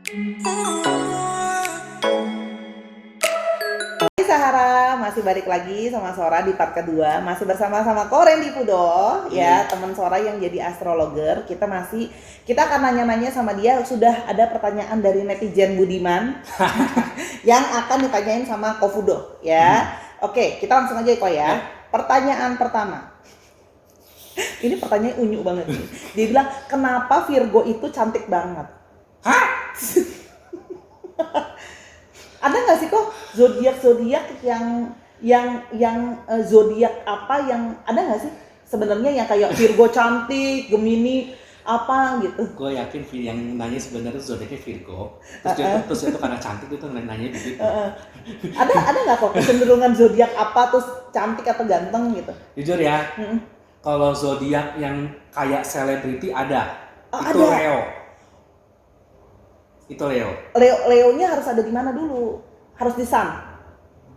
Hai Sahara, masih balik lagi sama Sora di part kedua. Masih bersama-sama Korendi Pudo, ya teman Sora yang jadi astrologer. Kita akan nanya-nanya sama dia. Sudah ada pertanyaan dari netizen Budiman yang akan ditanyain sama Kofudo, ya. Oke, kita langsung aja Ko ya. Pertanyaan pertama. Ini pertanyaan unyu banget nih. Dia bilang, kenapa Virgo itu cantik banget? Hah? Ada nggak sih kok zodiak yang zodiak apa yang ada nggak sih sebenarnya yang kayak Virgo cantik, Gemini apa gitu? Gue yakin yang nanya sebenarnya zodiaknya Virgo. Terus itu karena cantik itu nanya begitu. Ada nggak kok kecenderungan zodiak apa terus cantik atau ganteng gitu? Jujur ya, kalau zodiak yang kayak selebriti ada. Oh, itu ada. Leo. Itu Leo. Leonya harus ada di mana dulu? Harus di Sun.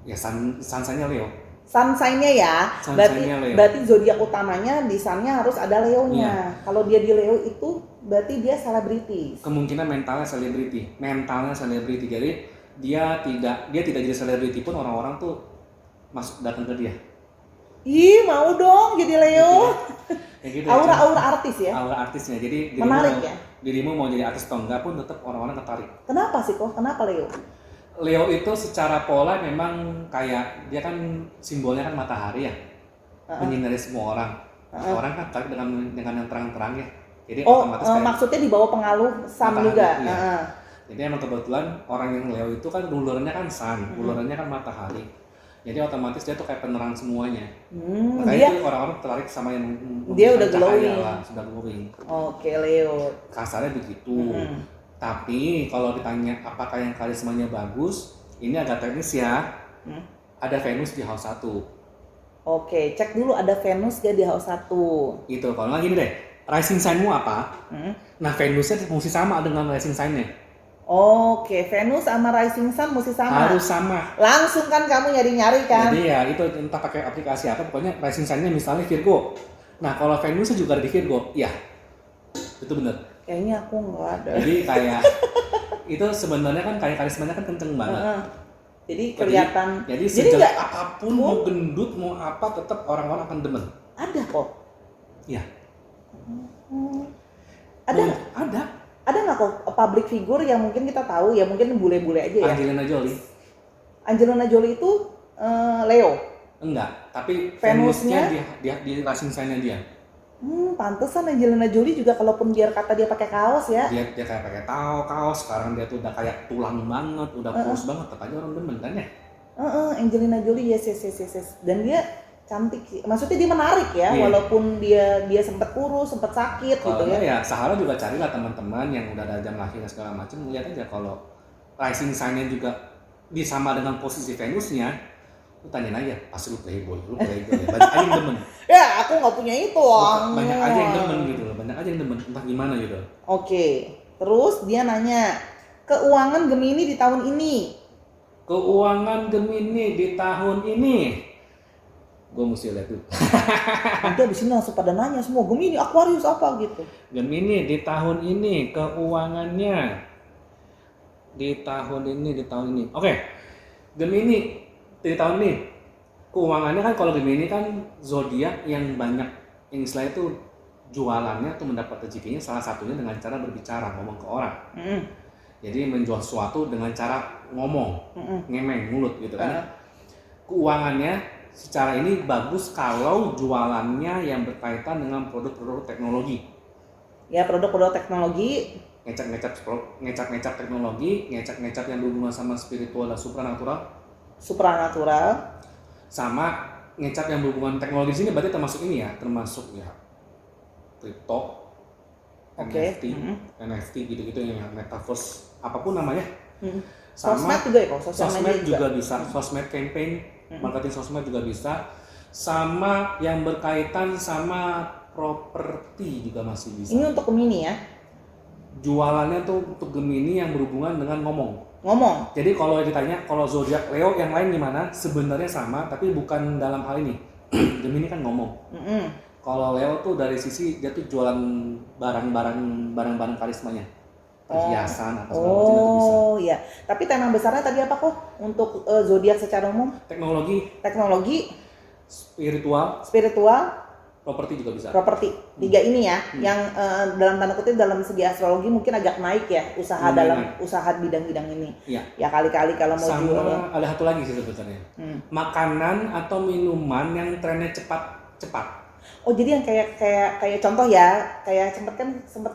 Ya sansanya Leo. Sun sign-nya ya. Sun sign-nya Leo. Berarti zodiak utamanya di Sun-nya harus ada Leonya. Kalau dia di Leo itu berarti dia selebriti. Kemungkinan mentalnya selebriti. Jadi dia tidak jadi selebriti pun orang-orang tuh datang ke dia. Ih, mau dong jadi Leo. Gitu ya. Aura artis ya. Aura artisnya. Jadi menarik ya. Dirimu mau jadi artis atau enggak pun tetap orang-orang tertarik. Kenapa sih kok? Kenapa Leo? Leo itu secara pola memang kayak dia kan simbolnya kan matahari ya, menyinari semua orang. Orang kan tertarik dengan yang terang-terang ya. Jadi otomatis maksudnya di bawah pengaruh Sun juga. Iya. Jadi emang kebetulan orang yang Leo itu kan rulernya kan Sun, rulernya kan matahari. Jadi otomatis dia tuh kayak penerang semuanya. Makanya itu orang-orang tertarik sama yang dia udah glowing. Sudah glowing. Oke, Leo. Kasarnya begitu. Tapi kalau ditanya apakah yang karismanya bagus, ini agak teknis ya. Ada Venus di house 1. Oke, cek dulu ada Venus gak di house 1. Gitu, kalau lagi nih deh, rising sign-mu apa? Nah, Venusnya mesti sama dengan rising sign-nya. Oke, Venus sama rising sun mesti sama. Harus sama. Langsung kan kamu nyari-nyari kan? Jadi ya itu entah pakai aplikasi apa, pokoknya rising sign-nya misalnya Virgo. Nah, kalau Venusnya juga ada di Virgo, ya itu benar. Kayaknya aku nggak ada. Jadi kayak itu sebenarnya kan kayak karismanya kan kenceng banget. Jadi kelihatan. Jadi sejelek apapun mau gendut mau apa tetap orang-orang akan demen. Ada kok. Iya. Ada. Ada nggak kok public figure yang mungkin kita tahu ya, mungkin bule-bule aja ya? Angelina Jolie itu Leo? Enggak, tapi Venusnya di rising sign-nya dia. Pantesan Angelina Jolie juga kalaupun dia pakai kaos ya. Dia kayak pakai kaos, sekarang dia tuh udah kayak tulang banget, udah kurus banget, tetap aja orang demen kan ya? Angelina Jolie yes. Dan dia cantik sih. Maksudnya dia menarik ya, walaupun dia sempat kurus, sempat sakit gitu ya. Ya, Sahara juga carilah teman-teman yang udah ada jam lahir segala macam, lihat aja kalau rising sign-nya juga sama dengan posisi Venusnya, lu tanyain aja, pasti lu playboy ya. Banyak aja yang demen. Ya, aku nggak punya itu. Banyak aja yang demen gitu loh, entah gimana gitu. Oke, terus dia nanya, keuangan Gemini di tahun ini. Gue mesti lihat dulu. Nanti abis ini langsung pada nanya semua, Gemini, Aquarius apa gitu. Gemini di tahun ini, keuangannya di tahun ini. Oke, Gemini di tahun ini, keuangannya kan kalau Gemini kan zodiak yang banyak, yang istilahnya itu jualannya tuh mendapat rezekinya salah satunya dengan cara berbicara, ngomong ke orang. Jadi menjual sesuatu dengan cara ngomong, ngemeng, mulut gitu kan. Keuangannya secara ini bagus kalau jualannya yang berkaitan dengan produk-produk teknologi. Ya, produk-produk teknologi. Ngecap teknologi, ngecap yang berhubungan sama spiritual dan supranatural. Sama ngecap yang berhubungan teknologi di sini berarti termasuk ini ya, termasuk ya kripto, NFT gitu-gitu yang metaverse, apapun namanya. Sama sosmed juga ya kok, sosmed juga bisa, sosmed campaign, marketing sosmed juga bisa, sama yang berkaitan sama properti juga masih bisa. Ini untuk Gemini ya? Jualannya tuh untuk Gemini yang berhubungan dengan ngomong. Jadi kalau ditanya kalau zodiak Leo yang lain gimana, sebenarnya sama tapi bukan dalam hal ini. Gemini kan ngomong. Kalau Leo tuh dari sisi dia tuh jualan barang-barang karismanya. perhiasan atau segala macam itu bisa. Oh ya, tapi tema besarnya tadi apa kok untuk zodiak secara umum? Teknologi, spiritual, properti juga bisa. properti. Tiga ini ya, yang dalam tanda kutip dalam segi astrologi mungkin agak naik ya usaha dalam usaha bidang-bidang ini. Iya. Ya kali-kali kalau mau sama jual. ada satu lagi sih sebetulnya. Makanan atau minuman yang trennya cepat. Oh jadi yang kayak contoh ya, kayak sempat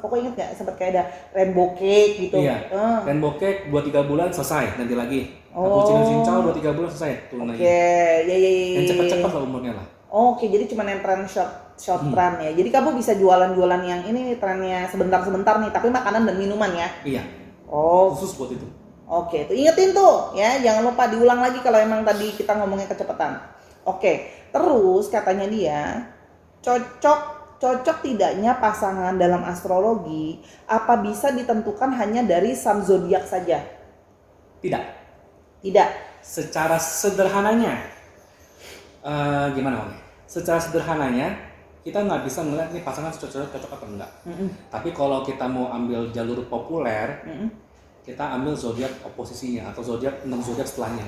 pokoknya inget nggak, sempat kayak ada rainbow cake gitu. Iya. Rainbow cake 2-3 bulan selesai, ganti lagi. Cappuccino cincau 2-3 bulan selesai, turun lagi. Oke, ya. Yang cepat lah umurnya lah. Oke, jadi cuma yang tren short trend ya. Jadi kamu bisa jualan yang ini trennya sebentar-sebentar nih, tapi makanan dan minuman ya. Iya. Oh, khusus buat itu. Oke, tuh ingetin tuh ya, jangan lupa diulang lagi kalau emang tadi kita ngomongnya kecepatan. Oke, terus katanya dia cocok tidaknya pasangan dalam astrologi apa bisa ditentukan hanya dari sun zodiak saja? Tidak. Secara sederhananya, gimana Om? Secara sederhananya kita nggak bisa melihat nih pasangan cocok atau enggak. Tapi kalau kita mau ambil jalur populer, kita ambil zodiak oposisinya atau zodiak 6 zodiak setelahnya.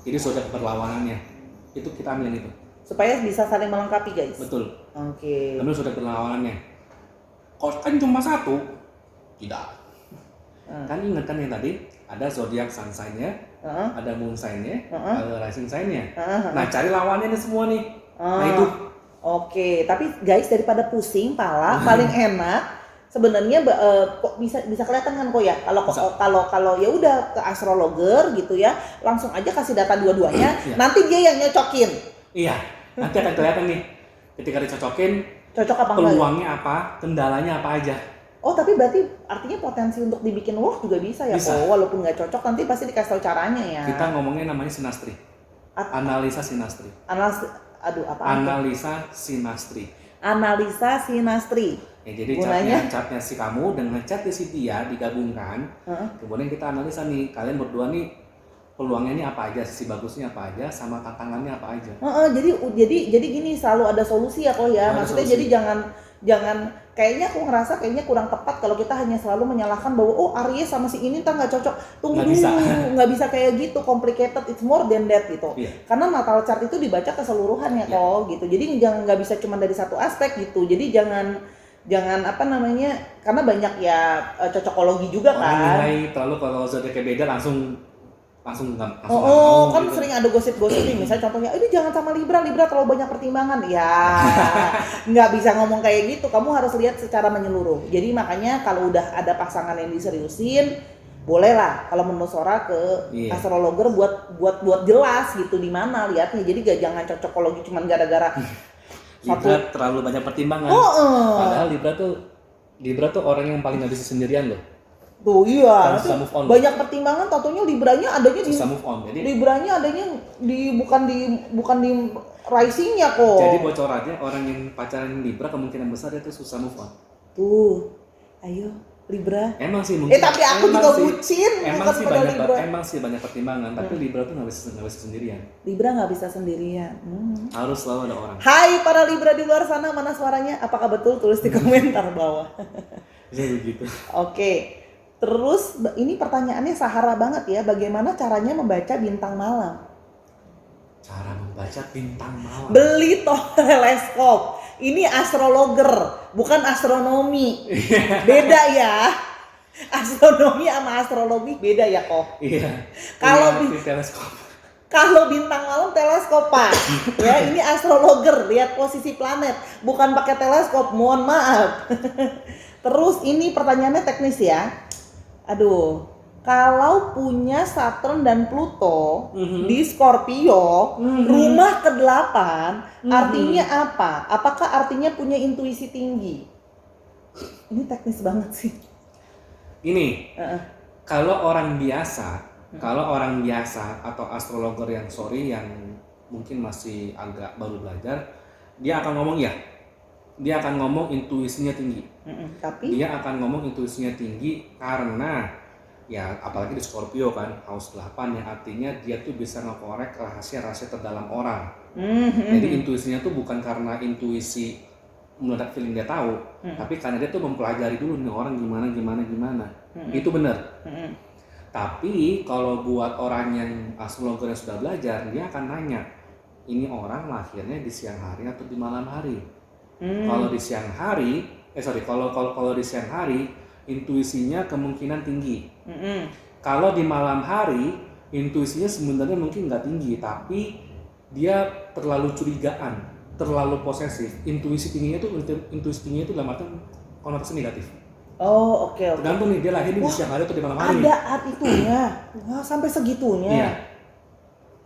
Jadi zodiak berlawanannya itu kita ambil itu. Supaya bisa saling melengkapi guys. Betul. Oke. Ambil zodiak berlawanannya. Kalau kan cuma satu, tidak. Kan ingat kan yang tadi ada zodiak sun sign-nya, ada moon sign-nya, ada rising sign-nya. Nah cari lawannya nih semua nih. Nah itu. Oke, tapi guys daripada pusing pala paling enak sebenarnya kok bisa kelihatan kan kok ya kalau ya udah ke astrologer gitu ya, langsung aja kasih data dua-duanya, nanti dia yang nyocokin. Iya, nanti akan kelihatan nih ketika dicocokin cocok apa peluangnya apa, kendalanya apa aja. Oh tapi berarti artinya potensi untuk dibikin work juga bisa ya kok, walaupun nggak cocok nanti pasti dikasih tahu caranya ya. Kita ngomongnya namanya sinastri, analisa sinastri. Analisa sinastri. Ya, jadi catnya si kamu dengan catnya si dia digabungkan, kemudian kita analisa nih kalian berdua nih peluangnya ini apa aja, sisi bagusnya apa aja, sama tantangannya apa aja. Jadi gini selalu ada solusi ya kok ya, maksudnya jadi jangan kayaknya aku ngerasa kurang tepat kalau kita hanya selalu menyalahkan bahwa Aries sama si ini nggak cocok. Tunggu dulu, nggak bisa kayak gitu, complicated, it's more than that gitu. Karena natal chart itu dibaca keseluruhan ya kok gitu. Jadi nggak bisa cuma dari satu aspek gitu. Jadi jangan karena banyak ya cocokologi juga kan. Terlalu kalau zodiaknya beda langsung kan gitu. Sering ada gosip-gosip nih, misalnya contohnya ini jangan sama Libra terlalu banyak pertimbangan ya. Nggak bisa ngomong kayak gitu, kamu harus lihat secara menyeluruh. Jadi makanya kalau udah ada pasangan yang diseriusin bolehlah kalau menurut Sora ke astrologer buat jelas gitu di mana lihatnya. Jadi jangan cocokologi cuman gara-gara Libra terlalu banyak pertimbangan. Padahal Libra tuh orang yang paling nggak bisa sendirian loh. Tuh iya, banyak pertimbangan, tentunya Libranya adanya Libranya adanya bukan di risingnya kok. Jadi bocorannya orang yang pacaran Libra kemungkinan besar itu susah move on. Tuh, ayo Libra. Emang sih mungkin. Tapi aku juga bucin. Emang sih banyak pertimbangan, tapi Libra tuh nggak bisa sendirian. Libra nggak bisa sendirian. Harus selalu ada orang. Hai para Libra di luar sana, mana suaranya? Apakah betul? Tulis di komentar bawah. Bisa begitu. Oke. Terus ini pertanyaannya Sahara banget ya, bagaimana caranya membaca bintang malam? Cara membaca bintang malam? Beli teleskop. Ini astrologer, bukan astronomi. Beda ya. Astronomi sama astrologi beda ya kok. Iya. Kalau bintang malam teleskop Pak. Ya, ini astrologer, lihat posisi planet, bukan pakai teleskop, mohon maaf. Terus ini pertanyaannya teknis ya. Aduh, kalau punya Saturn dan Pluto di Scorpio, rumah ke-8, artinya apa? Apakah artinya punya intuisi tinggi? Ini teknis banget sih. Ini, kalau orang biasa atau astrologer yang mungkin masih agak baru belajar, dia akan ngomong intuisinya tinggi. Tapi dia akan ngomong intuisinya tinggi karena ya apalagi di Scorpio kan house 8 yang artinya dia tuh bisa ngekorek rahasia terdalam orang. Jadi intuisinya tuh bukan karena intuisi meledak feeling dia tahu, tapi karena dia tuh mempelajari dulu nih orang gimana. Itu benar. Tapi kalau buat orang yang astrologer yang sudah belajar, dia akan nanya, ini orang lahirnya di siang hari atau di malam hari. Kalau di siang hari, kalau di siang hari, intuisinya kemungkinan tinggi. Kalau di malam hari, intuisinya sebenarnya mungkin nggak tinggi, tapi dia terlalu curigaan, terlalu posesif. Intuisi tingginya itu dalam arti konotasi negatif. Oh, oke. Tergantung nih dia lahir di siang hari atau di malam hari. Ada art itunya. Wah, sampai segitunya. Iya.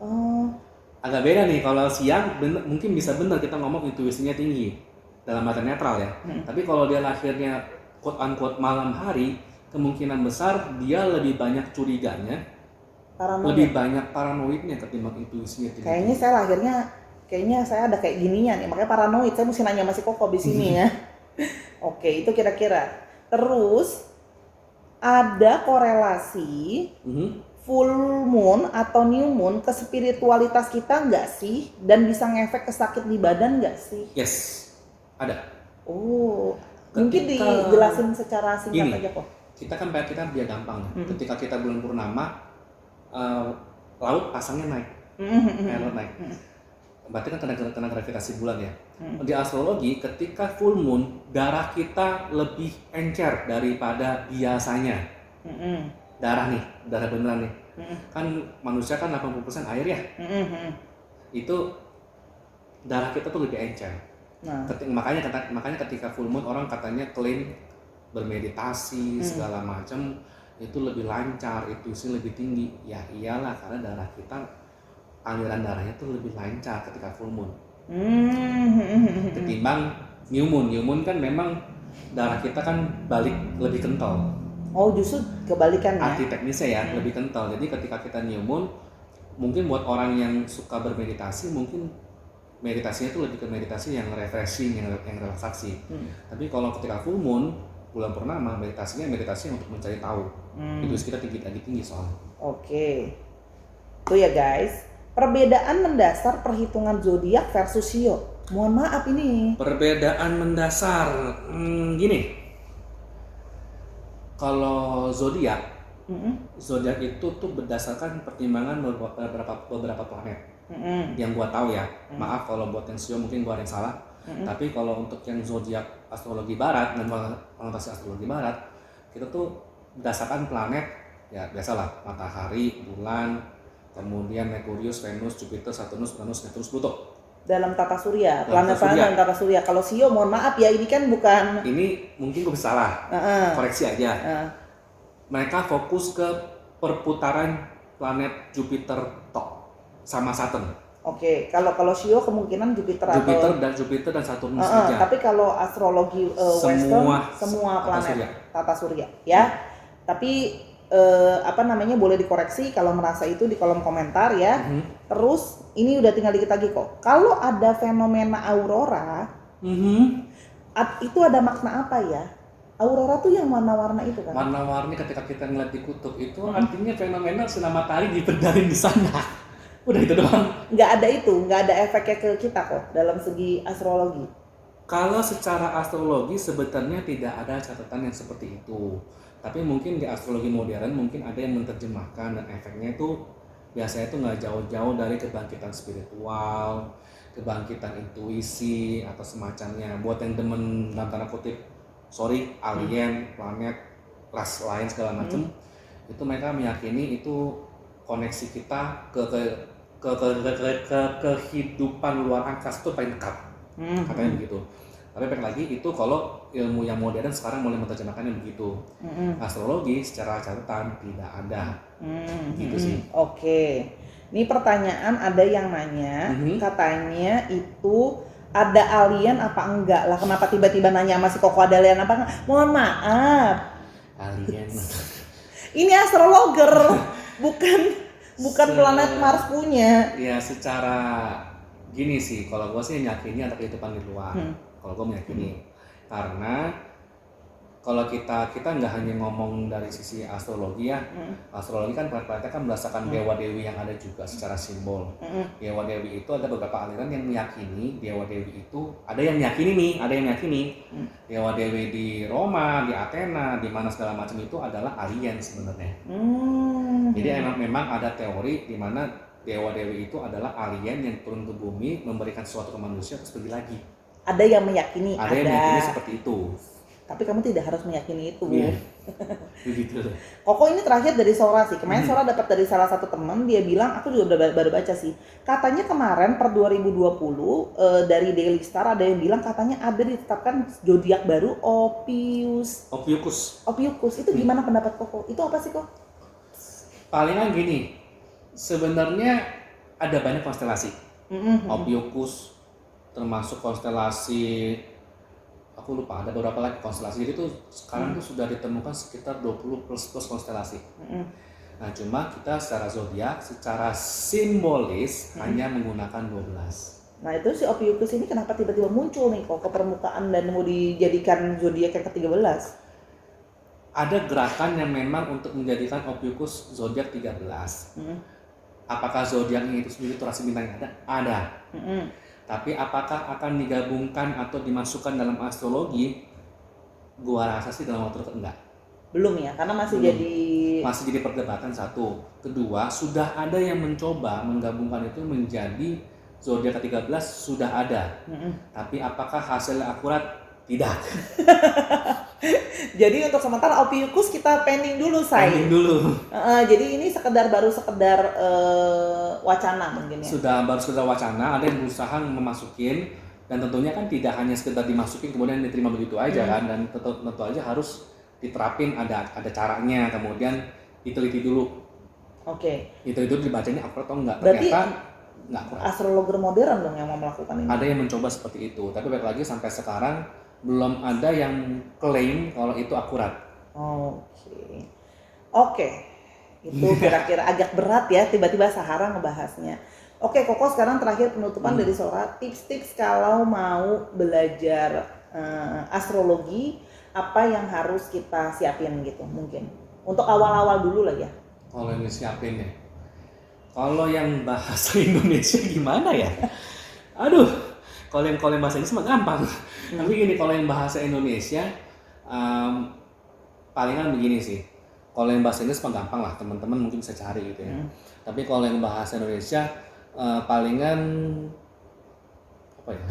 Oh. Agak beda nih kalau siang mungkin bisa benar kita ngomong intuisinya tinggi dalam arti netral ya. Tapi kalau dia lahirnya quote unquote malam hari, kemungkinan besar dia lebih banyak curiganya, lebih banyak paranoidnya ketimbang intuisinya tinggi. Kayaknya saya ada kayak gininya nih, makanya paranoid. Saya mesti nanya masih Koko di sini ya. Oke, itu kira-kira. Terus ada korelasi full moon atau new moon ke spiritualitas kita nggak sih? Dan bisa ngefek ke sakit di badan nggak sih? Yes, ada. Oh, mungkin dijelasin secara singkat aja kok. Kita biar gampang. Ketika kita bulan purnama, laut pasangnya naik, air laut naik. Berarti kan kena gravitasi bulan ya. Di astrologi, ketika full moon, darah kita lebih encer daripada biasanya. Darah beneran nih. Kan manusia kan 80% air ya. Itu darah kita tuh lebih encer. Makanya ketika full moon orang katanya clean, bermeditasi segala macam itu lebih lancar, intuisi lebih tinggi. Ya iyalah, karena darah kita aliran darahnya tuh lebih lancar ketika full moon. Ketimbang new moon. New moon kan memang darah kita kan balik lebih kental. Oh, justru kebalikannya. Arti teknisnya ya, lebih kental. Jadi ketika kita new moon, mungkin buat orang yang suka bermeditasi, mungkin meditasinya itu lebih ke meditasi yang refreshing, yang relaksasi. Tapi kalau ketika full moon, bulan purnama, meditasi untuk mencari tahu. Itu kita tinggi soalnya. Oke. Tuh ya guys. Perbedaan mendasar perhitungan zodiak versus Shio. Mohon maaf ini. Perbedaan mendasar, gini. Kalau zodiak, zodiak itu tuh berdasarkan pertimbangan beberapa planet. Yang gua tahu ya. Maaf kalau buat yang Shio mungkin gua ada yang salah. Tapi kalau untuk yang zodiak astrologi barat dan konotasi astrologi barat, kita tuh berdasarkan planet ya biasalah matahari, bulan, kemudian Merkurius, Venus, Jupiter, Saturnus, Uranus, Neptunus, Pluto. Dalam tata surya, planet-planet dalam tata surya. Kalau Shio, mohon maaf ya, ini kan bukan. Ini mungkin gue bisa salah, koreksi aja. Mereka fokus ke perputaran planet Jupiter tok sama Saturn. Oke, kalau Shio kemungkinan Jupiter dan Saturnus aja. Tapi kalau astrologi semua planet tata surya ya. Tapi boleh dikoreksi kalau merasa itu di kolom komentar ya. Terus ini udah tinggal dikit lagi kok. Kalau ada fenomena aurora, itu ada makna apa ya? Aurora tuh yang warna-warna itu kan? Warna-warni ketika kita ngeliat di kutub itu artinya fenomena sinar matahari dipedarin di sana. Udah itu doang. Nggak ada efeknya ke kita kok dalam segi astrologi. Kalau secara astrologi sebenarnya tidak ada catatan yang seperti itu. Tapi mungkin di astrologi modern mungkin ada yang menerjemahkan dan efeknya itu biasanya itu nggak jauh-jauh dari kebangkitan spiritual, kebangkitan intuisi atau semacamnya. Buat yang demen dalam tanda kutip, alien, planet, ras lain segala macam, itu mereka meyakini itu koneksi kita ke kehidupan luar angkasa itu paling dekat, katanya begitu. Tapi balik lagi itu kalau ilmu yang modern sekarang mulai menerjemahkannya begitu. Astrologi secara catatan tidak ada. Gitu sih. Oke. Ini pertanyaan ada yang nanya, katanya itu ada alien apa enggak lah? Kenapa tiba-tiba nanya masih Koko ada alien apa enggak? Mohon maaf. Alien. Ini astrologer, bukan planet Mars punya. Ya secara gini sih, kalau gue sih meyakini ada kehidupan di luar. Kalau gue meyakini, karena kalau kita nggak hanya ngomong dari sisi astrologi ya. Astrologi kan prakteknya kan berdasarkan dewa dewi yang ada juga secara simbol. Dewa dewi itu ada beberapa aliran yang meyakini dewa dewi itu ada yang meyakini dewa dewi di Roma, di Athena, di mana segala macam itu adalah alien sebenarnya. Jadi memang ada teori di mana dewa dewi itu adalah alien yang turun ke bumi memberikan sesuatu ke manusia terus pergi lagi. Ada yang meyakini, ada yang meyakini seperti itu. Tapi kamu tidak harus meyakini itu. Iya. Begitu. Koko ini terakhir dari Sora sih. Kemarin Sora dapat dari salah satu teman, dia bilang, aku juga udah baru baca sih. Katanya kemarin per 2020 dari Daily Star ada yang bilang katanya ada ditetapkan zodiak baru Ophiuchus. Itu gimana pendapat Koko? Itu apa sih Kok? Palingan gini. Sebenarnya ada banyak konstelasi. Ophiuchus termasuk konstelasi, aku lupa ada beberapa lagi konstelasi. Jadi tuh sekarang tuh sudah ditemukan sekitar 20 plus konstelasi. Nah cuma kita secara zodiak, secara simbolis hanya menggunakan 12. Nah itu si Ophiuchus ini kenapa tiba-tiba muncul nih kok ke permukaan dan mau dijadikan zodiak yang ke-13? Ada gerakan yang memang untuk menjadikan Ophiuchus zodiak 13. Apakah zodiaknya itu sendiri turasi bintang ada? Ada. Tapi apakah akan digabungkan atau dimasukkan dalam astrologi? Gua rasa sih dalam waktu dekat enggak. Belum ya, karena masih jadi perdebatan satu. Kedua, sudah ada yang mencoba menggabungkan itu menjadi zodiak ke-13 sudah ada. Tapi apakah hasilnya akurat? Tidak. Jadi untuk sementara Ophiuchus kita pending dulu, Say. Pending dulu. Jadi ini baru sekedar wacana mungkin ya. Baru sekedar wacana, ada yang berusaha memasukin, dan tentunya kan tidak hanya sekedar dimasukin kemudian diterima begitu aja kan, dan tentu aja harus diterapin, ada caranya, kemudian diteliti dulu. Oke. Itu dibacanya akurat atau enggak? Berarti ternyata enggak akurat. Astrologer modern dong yang mau melakukan ini. Ada yang mencoba seperti itu, tapi balik lagi sampai sekarang belum ada yang klaim kalau itu akurat. Oke. Itu kira-kira agak berat ya tiba-tiba Sahara ngebahasnya. Oke, Koko sekarang terakhir penutupan dari Sora, tips-tips kalau mau belajar astrologi, apa yang harus kita siapin gitu mungkin. Untuk awal-awal dulu lah ya. Kalau yang disiapin ya. Kalau yang bahasa Indonesia gimana ya? Aduh, kalau yang bahasa Inggris mah gampang. Tapi gini, kalau yang bahasa Indonesia palingan begini sih. Kalau yang bahasa Inggris mah gampang lah, teman-teman mungkin bisa cari gitu ya. Tapi kalau yang bahasa Indonesia palingan apa ya?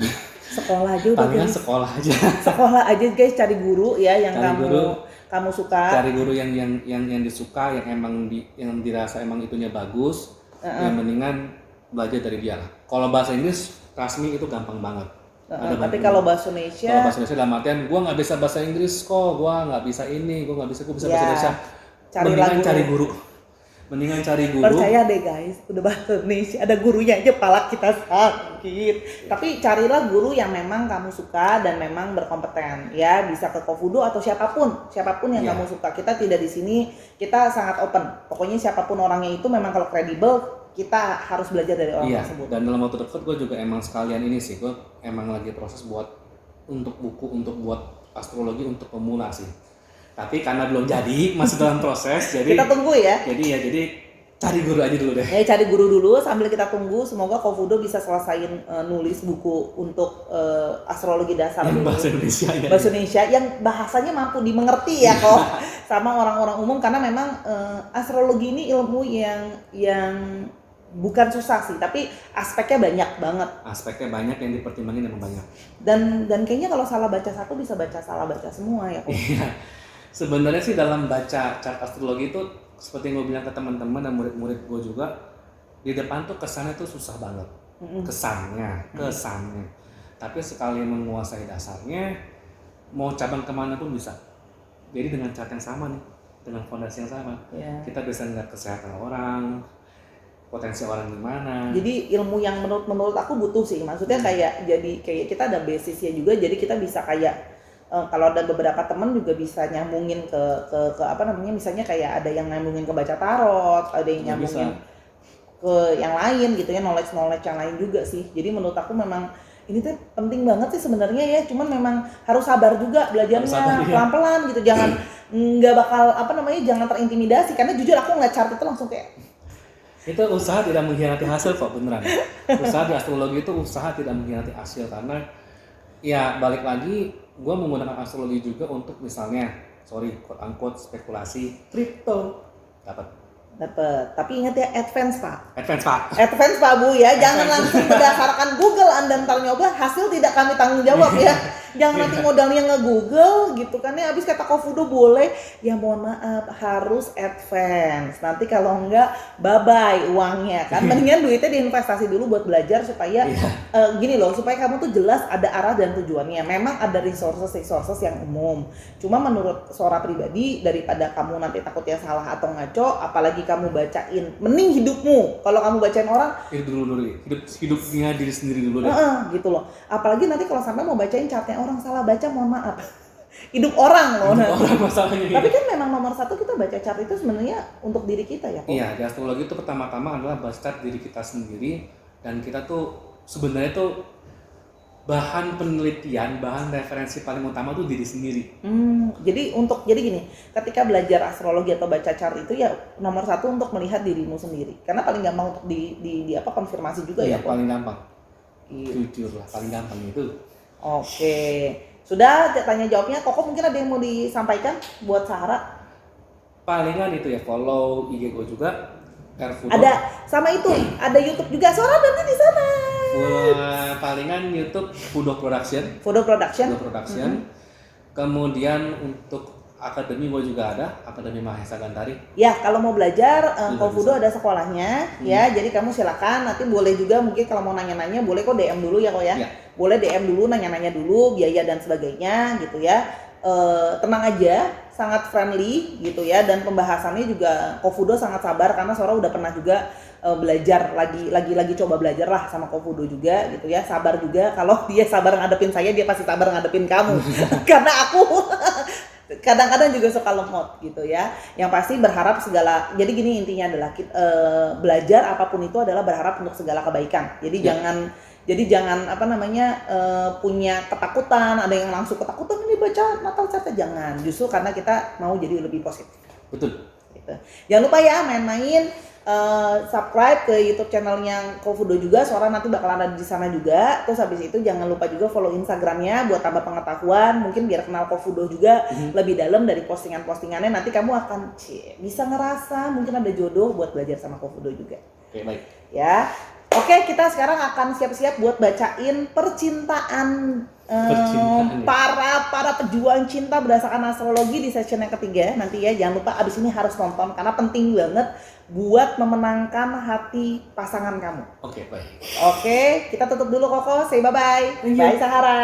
Sekolah aja udah. Palingan sekolah aja. Sekolah aja guys, cari guru ya yang kamu suka. Cari guru yang disuka, yang dirasa emang itunya bagus. Yang mendingan belajar dari dia lah. Kalau bahasa Inggris rasmi itu gampang banget. Tapi kalau bahasa Indonesia dalam artian gue nggak bisa bahasa Inggris kok, gue nggak bisa ini, gue bisa bahasa Indonesia. Mendingan cari guru. Percaya deh guys, udah bahasa Indonesia ada gurunya aja pala kita sakit. Tapi carilah guru yang memang kamu suka dan memang berkompeten ya, bisa ke Kofudo atau siapapun yang kamu suka. Kita tidak di sini, kita sangat open. Pokoknya siapapun orangnya itu memang kalau kredibel kita harus belajar dari orang tersebut. Dan dalam waktu dekat gue juga emang sekalian ini sih, gue emang lagi proses buat buat astrologi untuk pemula sih. Tapi karena belum jadi, masih dalam proses, jadi kita tunggu ya. Jadi cari guru aja dulu deh. Cari guru dulu sambil kita tunggu. Semoga Kofudo bisa selesain nulis buku untuk astrologi dasar yang dulu. Bahasa Indonesia ya. Bahasa Indonesia yang bahasanya mampu dimengerti ya kok sama orang-orang umum, karena memang astrologi ini ilmu yang bukan susah sih, tapi aspeknya banyak banget. Aspeknya banyak yang dipertimbangin emang banyak. Dan kayaknya kalau salah baca satu bisa salah baca semua ya kok. Iya. Sebenarnya sih dalam baca chart astrologi itu seperti yang gue bilang ke teman-teman dan murid-murid gue juga, di depan tuh kesannya tuh susah banget. Kesannya. Tapi sekali menguasai dasarnya, mau cabang kemana pun bisa. Jadi dengan chart yang sama nih, dengan fondasi yang sama, kita bisa ngeliat kesehatan orang, potensi orang gimana. Jadi ilmu yang menurut aku butuh sih, maksudnya kayak kita ada basisnya juga, jadi kita bisa kayak kalau ada beberapa teman juga bisa nyambungin ke apa namanya, misalnya kayak ada yang nyambungin ke baca tarot, ada yang nyambungin ke yang lain gitu ya, knowledge yang lain juga sih. Jadi menurut aku memang ini tuh penting banget sih sebenarnya ya, cuman memang harus sabar juga belajarnya, Harus sabar, ya. pelan-pelan gitu, jangan nggak bakal apa namanya, jangan terintimidasi, karena jujur aku ngeliat chart itu langsung kayak Itu usaha tidak mengkhianati hasil kok, beneran. Usaha di astrologi itu usaha tidak mengkhianati hasil, karena ya balik lagi gue menggunakan astrologi juga untuk misalnya quote unquote spekulasi kripto dapat dapet. Tapi ingat ya, advance Pak. advance pak. Advance Pak Bu ya, jangan langsung berdasarkan Google Anda ntar nyoba, hasil tidak kami tanggung jawab ya. Jangan nanti modalnya nge-Google gitu kan ya, habis kata Kofudo boleh, ya mohon maaf harus advance. Nanti kalau enggak bye-bye uangnya kan. Mendingan duitnya diinvestasi dulu buat belajar supaya gini loh, supaya kamu tuh jelas ada arah dan tujuannya. Memang ada resources yang umum. Cuma menurut Sora pribadi, daripada kamu nanti takutnya salah atau ngaco, apalagi kamu bacain, mending hidupmu. Kalau kamu bacain orang, hidupnya diri sendiri dulu deh. gitu loh. Apalagi nanti kalau sampai mau bacain chartnya orang salah baca, mohon maaf. Hidup orang loh. Orang masalahnya. Tapi kan memang nomor satu kita baca chart itu sebenarnya untuk diri kita ya. Iya, di astrologi itu pertama-tama adalah baca chart diri kita sendiri, dan kita tuh sebenarnya tuh bahan penelitian, bahan referensi paling utama tuh diri sendiri. Jadi gini, ketika belajar astrologi atau baca chart itu ya nomor satu untuk melihat dirimu sendiri, karena paling gampang untuk di apa konfirmasi juga ya. Paling gampang. Iya. Jujur lah, paling gampang itu. Oke, sudah tanya jawabnya. Koko mungkin ada yang mau disampaikan buat Sahara? Palingan itu ya, follow IG gue juga. Erfudo. Ada sama itu, ada YouTube juga. Sora nanti di sana. Palingan YouTube Fudo Production. Fudo Production. Kemudian untuk akademi gue juga ada, Akademi Mahesa Gantari. Ya, kalau mau belajar, Kofudo ada sekolahnya, ya. Jadi kamu silakan. Nanti boleh juga mungkin kalau mau nanya-nanya, boleh kok DM dulu ya kok ya. Boleh DM dulu, nanya-nanya dulu, biaya dan sebagainya, gitu ya. Tenang aja, sangat friendly gitu ya, dan pembahasannya juga Kofudo sangat sabar karena Sora udah pernah juga belajar lagi coba belajar lah sama Kofudo juga gitu ya. Sabar juga, kalau dia sabar ngadepin saya, dia pasti sabar ngadepin kamu. Karena aku kadang-kadang juga suka lemot gitu ya. Yang pasti berharap segala, jadi gini intinya adalah belajar apapun itu adalah berharap untuk segala kebaikan. Jadi jangan apa namanya punya ketakutan, ada yang langsung ketakutan ini baca natal chart, jangan. Justru karena kita mau jadi lebih positif. Betul. Gitu. Jangan lupa ya main-main subscribe ke YouTube channelnya Kofudo juga. Sora nanti bakal ada di sana juga. Terus habis itu jangan lupa juga follow Instagramnya buat tambah pengetahuan. Mungkin biar kenal Kofudo juga lebih dalam dari postingan-postingannya. Nanti kamu akan bisa ngerasa mungkin ada jodoh buat belajar sama Kofudo juga. Oke, baik. Ya. Oke, kita sekarang akan siap-siap buat bacain percintaan para pejuang cinta berdasarkan astrologi di session yang ketiga nanti ya. Jangan lupa abis ini harus nonton karena penting banget buat memenangkan hati pasangan kamu. Oke, baik. Oke, kita tutup dulu Koko. Say bye-bye. Bye Sahara.